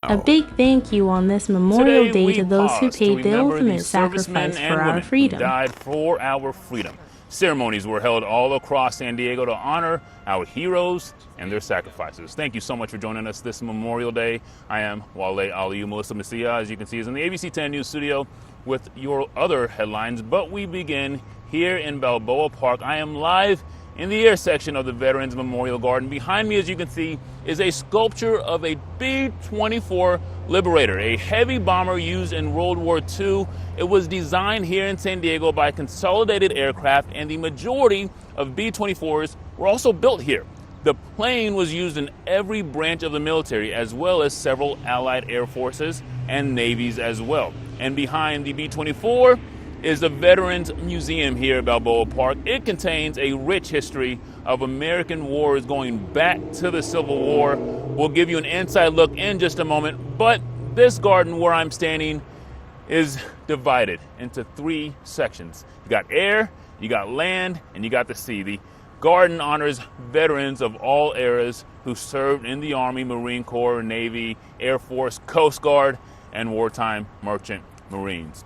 A big thank you on this Memorial Day to those who paid the ultimate sacrifice for our freedom. Who died for our freedom. Ceremonies were held all across San Diego to honor our heroes and their sacrifices. Thank you so much for joining us this Memorial Day. I am Wale Aliyu. Melissa Messia, as you can see, is in the ABC 10 News studio with your other headlines. But we begin here in Balboa Park. I am live in the air section of the Veterans Memorial Garden. Behind me, as you can see, is a sculpture of a B-24 Liberator, a heavy bomber used in World War II. It was designed here in San Diego by Consolidated Aircraft, and the majority of B-24s were also built here. The plane was used in every branch of the military, as well as several Allied air forces and navies as well. And behind the B-24 is the Veterans Museum here at Balboa Park. It contains a rich history of American wars going back to the Civil War. We'll give you an inside look in just a moment, but this garden where I'm standing is divided into three sections. You got air, you got land, and you got the sea. The garden honors veterans of all eras who served in the Army, Marine Corps, Navy, Air Force, Coast Guard, and wartime merchant Marines.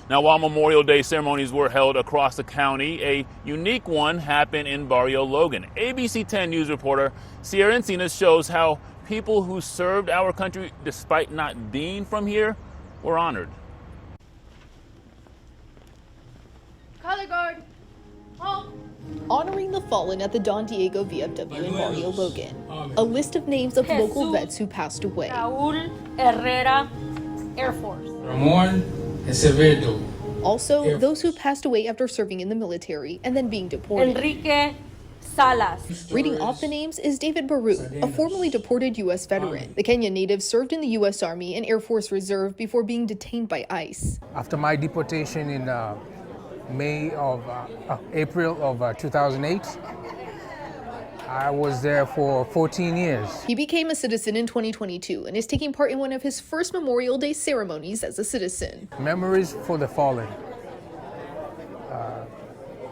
Now, while Memorial Day ceremonies were held across the county, a unique one happened in Barrio Logan. ABC 10 News reporter Sierra Encinas shows how people who served our country, despite not being from here, were honored. Color guard, home. Honoring the fallen at the Don Diego VFW in Barrio Logan. A list of names of local vets who passed away. Raúl Herrera, Air Force. Ramon Acevedo. Also, those who passed away after serving in the military and then being deported. Enrique Salas. Reading off the names is David Baru, a formerly deported U.S. veteran. The Kenyan native served in the U.S. Army and Air Force Reserve before being detained by ICE. After my deportation in April of 2008, I was there for 14 years. He became a citizen in 2022 and is taking part in one of his first Memorial Day ceremonies as a citizen. Memories for the fallen.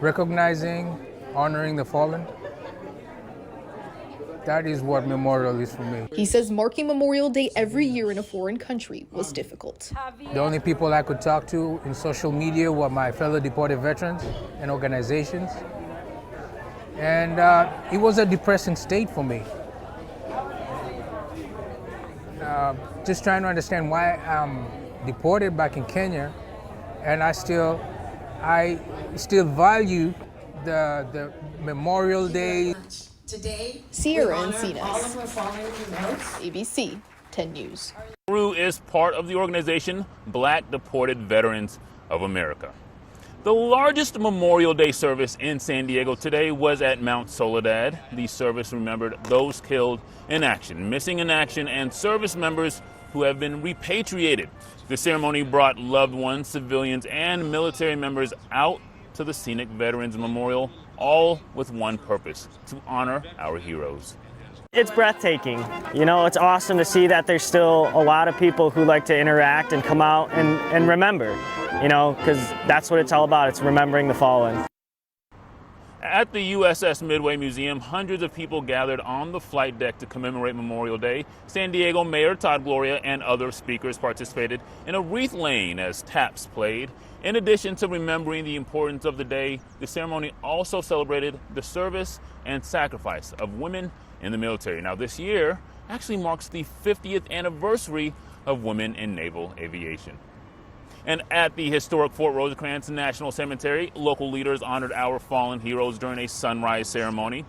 Recognizing, honoring the fallen. That is what Memorial is for me. He says marking Memorial Day every year in a foreign country was difficult. The only people I could talk to in social media were my fellow deported veterans and organizations. And it was a depressing state for me. Just trying to understand why I'm deported back in Kenya, and I still value the Memorial Day. Today, Sierra all Encinas, of our fallen heroes. ABC 10 News. Peru is part of the organization Black Deported Veterans of America. The largest Memorial Day service in San Diego today was at Mount Soledad. The service remembered those killed in action, missing in action, and service members who have been repatriated. The ceremony brought loved ones, civilians, and military members out to the scenic Veterans Memorial, all with one purpose: to honor our heroes. It's breathtaking. You know, it's awesome to see that there's still a lot of people who like to interact and come out and remember, you know, because that's what it's all about. It's remembering the fallen. At the USS Midway Museum, hundreds of people gathered on the flight deck to commemorate Memorial Day. San Diego Mayor Todd Gloria and other speakers participated in a wreath laying as taps played. In addition to remembering the importance of the day, the ceremony also celebrated the service and sacrifice of women in the military. Now, this year actually marks the 50th anniversary of women in naval aviation. And at the historic Fort Rosecrans National Cemetery, local leaders honored our fallen heroes during a sunrise ceremony.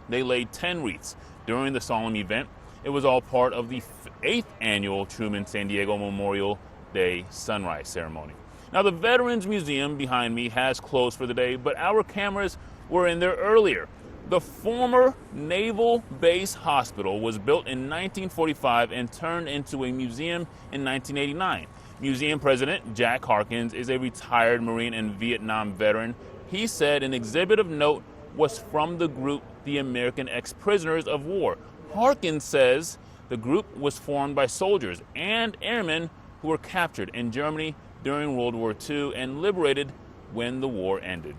They laid 10 wreaths during the solemn event. It was all part of the 8th annual Truman San Diego Memorial Day sunrise ceremony. Now, the Veterans Museum behind me has closed for the day, but our cameras were in there earlier. The former Naval Base Hospital was built in 1945 and turned into a museum in 1989. Museum President Jack Harkins is a retired Marine and Vietnam veteran. He said an exhibit of note was from the group the American Ex-Prisoners of War. Harkins says the group was formed by soldiers and airmen who were captured in Germany during World War II and liberated when the war ended.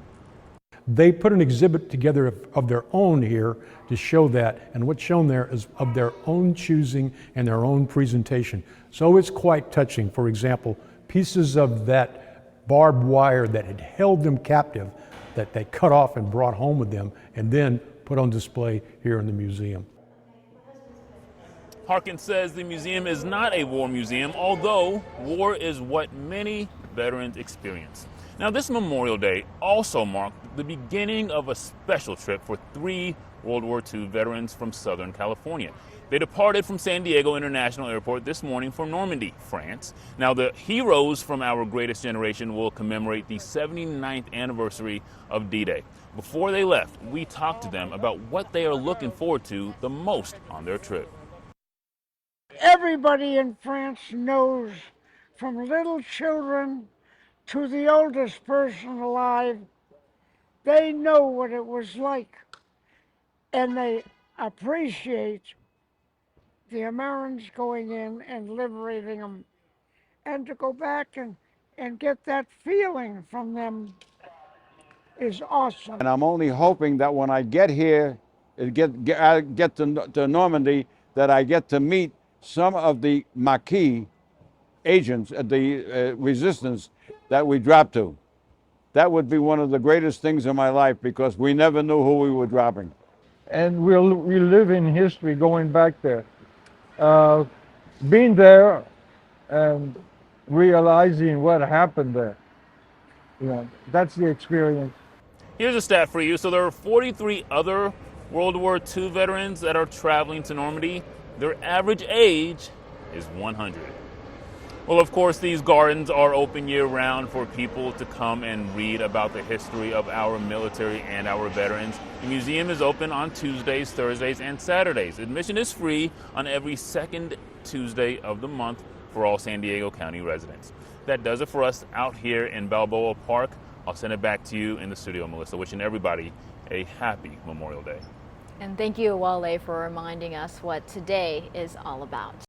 They put an exhibit together of their own here to show that, and what's shown there is of their own choosing and their own presentation. So it's quite touching. For example, pieces of that barbed wire that had held them captive that they cut off and brought home with them and then put on display here in the museum. Harkin says the museum is not a war museum, although war is what many veterans experience. Now, this Memorial Day also marked the beginning of a special trip for 3 World War II veterans from Southern California. They departed from San Diego International Airport this morning for Normandy, France. Now, the heroes from our greatest generation will commemorate the 79th anniversary of D-Day. Before they left, we talked to them about what they are looking forward to the most on their trip. Everybody in France knows, from little children to the oldest person alive, they know what it was like, and they appreciate the Americans going in and liberating them, and to go back and get that feeling from them is awesome. And I'm only hoping that when I get here, get to Normandy, that I get to meet some of the Maquis agents at the resistance that we dropped to. That would be one of the greatest things in my life, because we never knew who we were dropping. And we live in history going back there. Being there and realizing what happened there, that's the experience. Here's a stat for you. So there are 43 other World War II veterans that are traveling to Normandy. Their average age is 100. Well, of course, these gardens are open year-round for people to come and read about the history of our military and our veterans. The museum is open on Tuesdays, Thursdays, and Saturdays. Admission is free on every second Tuesday of the month for all San Diego County residents. That does it for us out here in Balboa Park. I'll send it back to you in the studio, Melissa, wishing everybody a happy Memorial Day. And thank you, Wale, for reminding us what today is all about.